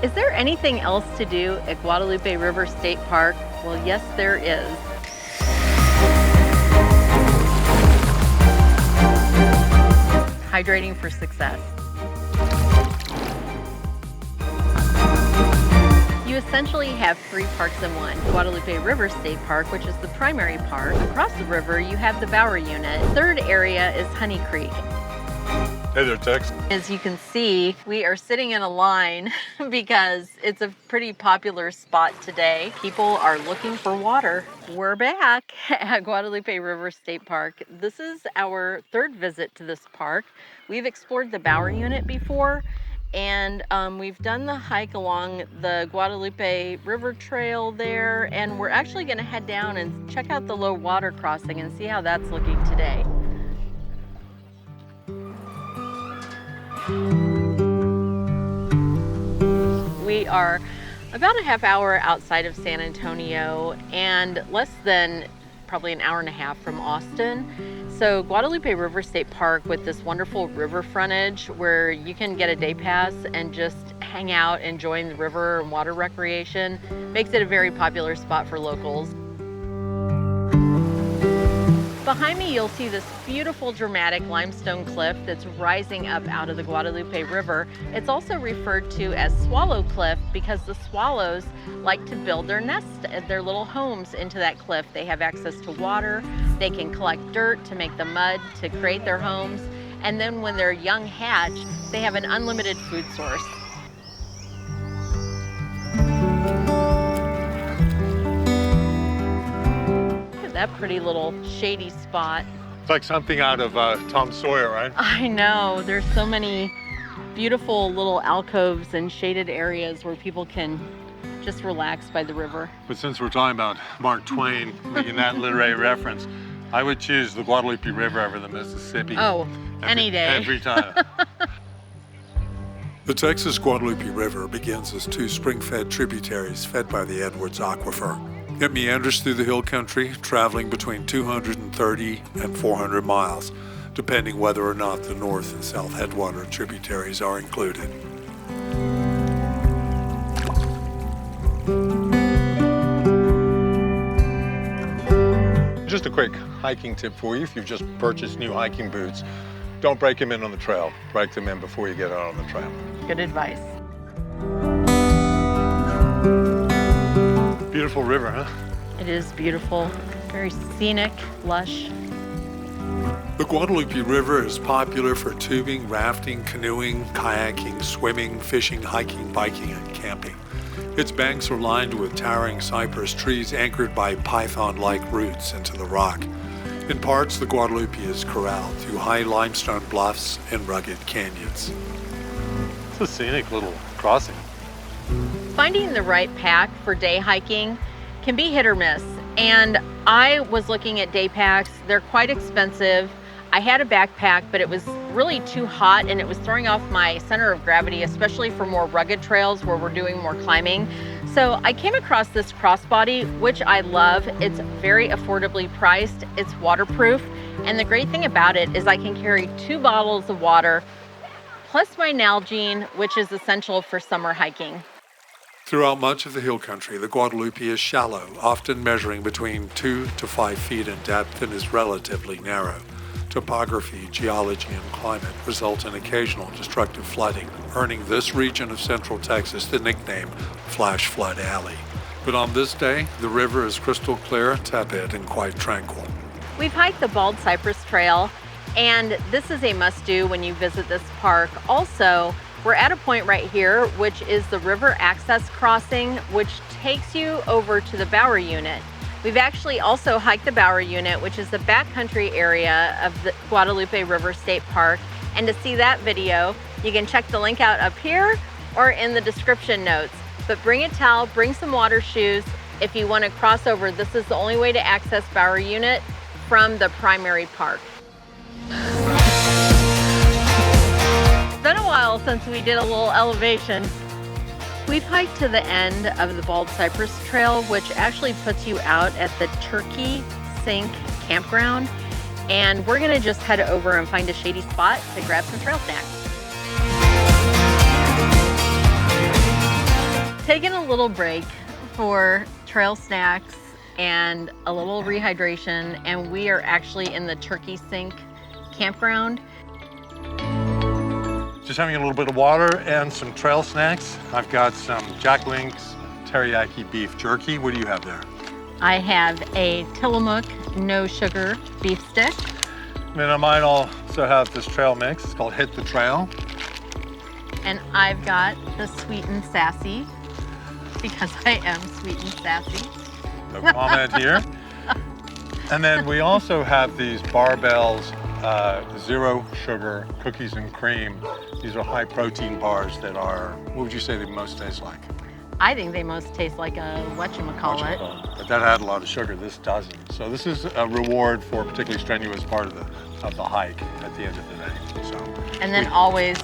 Is there anything else to do at Guadalupe River State Park? Well, yes, there is. Hydrating for success. You essentially have 3 parks in one. Guadalupe River State Park, which is the primary park. Across the river, you have the Bower Unit. Third area is Honey Creek. Hey there, Tex. As you can see, we are sitting in a line because it's a pretty popular spot today. People are looking for water. We're back at Guadalupe River State Park. This is our 3rd visit to this park. We've explored the Bower Unit before, and we've done the hike along the Guadalupe River Trail there, and we're actually gonna head down and check out the low water crossing and see how that's looking today. We are about a half hour outside of San Antonio and less than probably an hour and a half from Austin. So Guadalupe River State Park, with this wonderful river frontage where you can get a day pass and just hang out enjoying the river and water recreation, makes it a very popular spot for locals. Behind me, you'll see this beautiful dramatic limestone cliff that's rising up out of the Guadalupe River. It's also referred to as Swallow Cliff because the swallows like to build their nests, their little homes into that cliff. They have access to water, they can collect dirt to make the mud to create their homes, and then when they're young hatch, they have an unlimited food source. That pretty little shady spot. It's like something out of Tom Sawyer, right? I know, there's so many beautiful little alcoves and shaded areas where people can just relax by the river. But since we're talking about Mark Twain, making that literary reference, I would choose the Guadalupe River over the Mississippi. Oh, any day. Every time. The Texas Guadalupe River begins as 2 spring-fed tributaries fed by the Edwards Aquifer. It meanders through the hill country, traveling between 230 and 400 miles, depending whether or not the north and south headwater tributaries are included. Just a quick hiking tip for you if you've just purchased new hiking boots. Don't break them in on the trail. Break them in before you get out on the trail. Good advice. Beautiful river, huh? It is beautiful, very scenic, lush. The Guadalupe River is popular for tubing, rafting, canoeing, kayaking, swimming, fishing, hiking, biking, and camping. Its banks are lined with towering cypress trees anchored by python-like roots into the rock. In parts, the Guadalupe is corralled through high limestone bluffs and rugged canyons. It's a scenic little crossing. Finding the right pack for day hiking can be hit or miss. And I was looking at day packs. They're quite expensive. I had a backpack, but it was really too hot and it was throwing off my center of gravity, especially for more rugged trails where we're doing more climbing. So I came across this crossbody, which I love. It's very affordably priced. It's waterproof. And the great thing about it is I can carry 2 bottles of water, plus my Nalgene, which is essential for summer hiking. Throughout much of the hill country, the Guadalupe is shallow, often measuring between 2 to 5 feet in depth, and is relatively narrow. Topography, geology, and climate result in occasional destructive flooding, earning this region of central Texas the nickname Flash Flood Alley. But on this day, the river is crystal clear, tepid, and quite tranquil. We've hiked the Bald Cypress Trail, and this is a must-do when you visit this park. Also, we're at a point right here, which is the river access crossing, which takes you over to the Bower Unit. We've actually also hiked the Bower Unit, which is the backcountry area of the Guadalupe River State Park. And to see that video, you can check the link out up here or in the description notes. But bring a towel, bring some water shoes. If you want to cross over, this is the only way to access Bower Unit from the primary park. It's been a while since we did a little elevation. We've hiked to the end of the Bald Cypress Trail, which actually puts you out at the Turkey Sink Campground. And we're gonna just head over and find a shady spot to grab some trail snacks. Taking a little break for trail snacks and a little rehydration, and we are actually in the Turkey Sink Campground. Just having a little bit of water and some trail snacks. I've got some Jack Link's teriyaki beef jerky. What do you have there? I have a Tillamook no sugar beef stick. And then I might also have this trail mix. It's called Hit the Trail. And I've got the sweet and sassy, because I am sweet and sassy. No comment here. And then we also have these Barbells zero sugar cookies and cream. These are high protein bars that are, what would you say they most taste like? I think they most taste like a whatchamacallit. But that had a lot of sugar, this doesn't. So this is a reward for a particularly strenuous part of the hike at the end of the day. So. And then always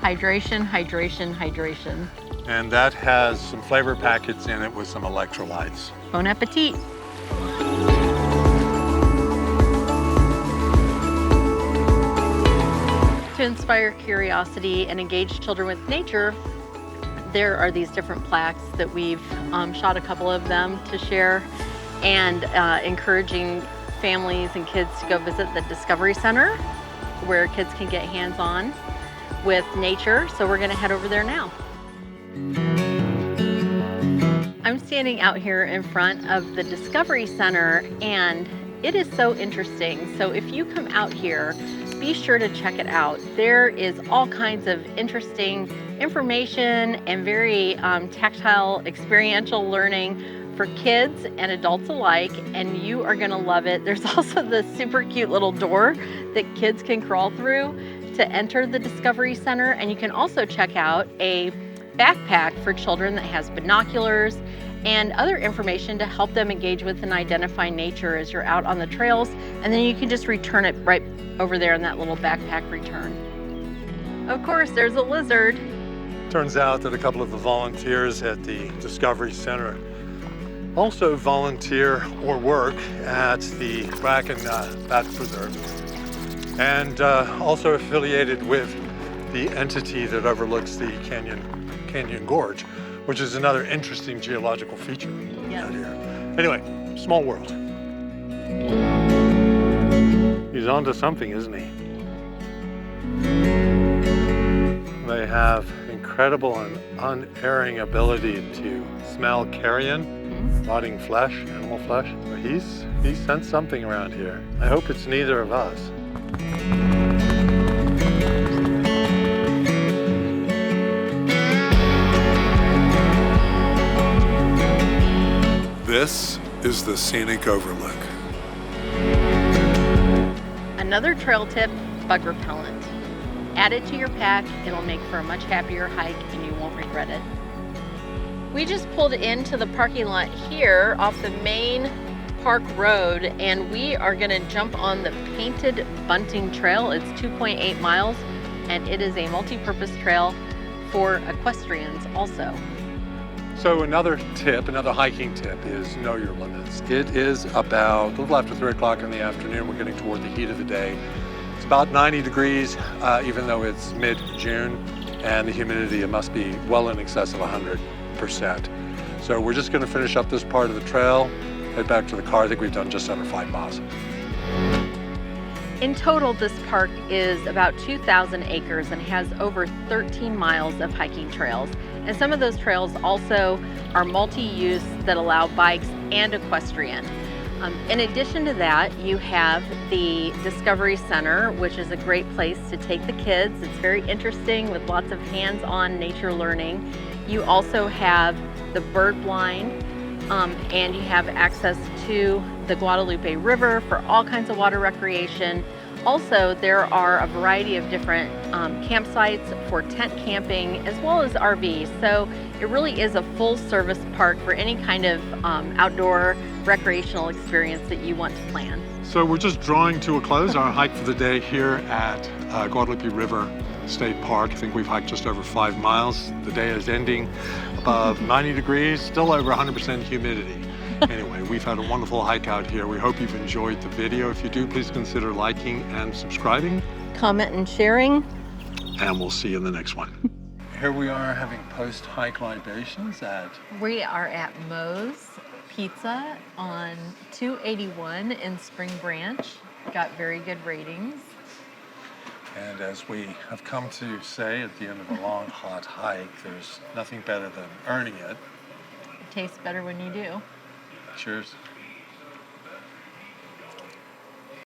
hydration, hydration, hydration. And that has some flavor packets in it with some electrolytes. Bon appetit. To inspire curiosity and engage children with nature, there are these different plaques that we've shot a couple of them to share, and encouraging families and kids to go visit the Discovery Center, where kids can get hands-on with nature. So we're gonna head over there now. I'm standing out here in front of the Discovery Center, and it is so interesting. So if you come out here, be sure to check it out. There is all kinds of interesting information and very tactile, experiential learning for kids and adults alike, and you are gonna love it. There's also the super cute little door that kids can crawl through to enter the Discovery Center, and you can also check out a backpack for children that has binoculars and other information to help them engage with and identify nature as you're out on the trails, and then you can just return it right over there in that little backpack return. Of course, there's a lizard. Turns out that a couple of the volunteers at the Discovery Center also volunteer or work at the Bracken Bat Preserve, and also affiliated with the entity that overlooks the Canyon Gorge, which is another interesting geological feature out here. Anyway, small world. He's onto something, isn't he? They have incredible and unerring ability to smell carrion, rotting flesh, animal flesh. But he's sensed something around here. I hope it's neither of us. This is the Scenic Overlook. Another trail tip, bug repellent. Add it to your pack, it'll make for a much happier hike and you won't regret it. We just pulled into the parking lot here off the main park road, and we are gonna jump on the painted Bunting Trail. It's 2.8 miles, and it is a multi-purpose trail for equestrians also. So another hiking tip is know your limits. It is about a little after 3 o'clock in the afternoon. We're getting toward the heat of the day. It's about 90 degrees, even though it's mid-June, and the humidity, it must be well in excess of 100%. So we're just gonna finish up this part of the trail, head back to the car. I think we've done just under 5 miles. In total, this park is about 2,000 acres and has over 13 miles of hiking trails. And some of those trails also are multi-use that allow bikes and equestrian. In addition to that, you have the Discovery Center, which is a great place to take the kids. It's very interesting with lots of hands-on nature learning. You also have the bird blind, and you have access to the Guadalupe River for all kinds of water recreation. Also, there are a variety of different campsites for tent camping as well as RVs. So it really is a full service park for any kind of outdoor recreational experience that you want to plan. So we're just drawing to a close our hike for the day here at Guadalupe River State Park. I think we've hiked just over 5 miles. The day is ending above 90 degrees, still over 100% humidity. Anyway, we've had a wonderful hike out here. We hope you've enjoyed the video. If you do, please consider liking and subscribing. Comment and sharing. And we'll see you in the next one. Here we are having post-hike libations at... We are at Moe's Pizza on 281 in Spring Branch. Got very good ratings. And as we have come to say at the end of a long, hot hike, there's nothing better than earning it. It tastes better when you do. Cheers.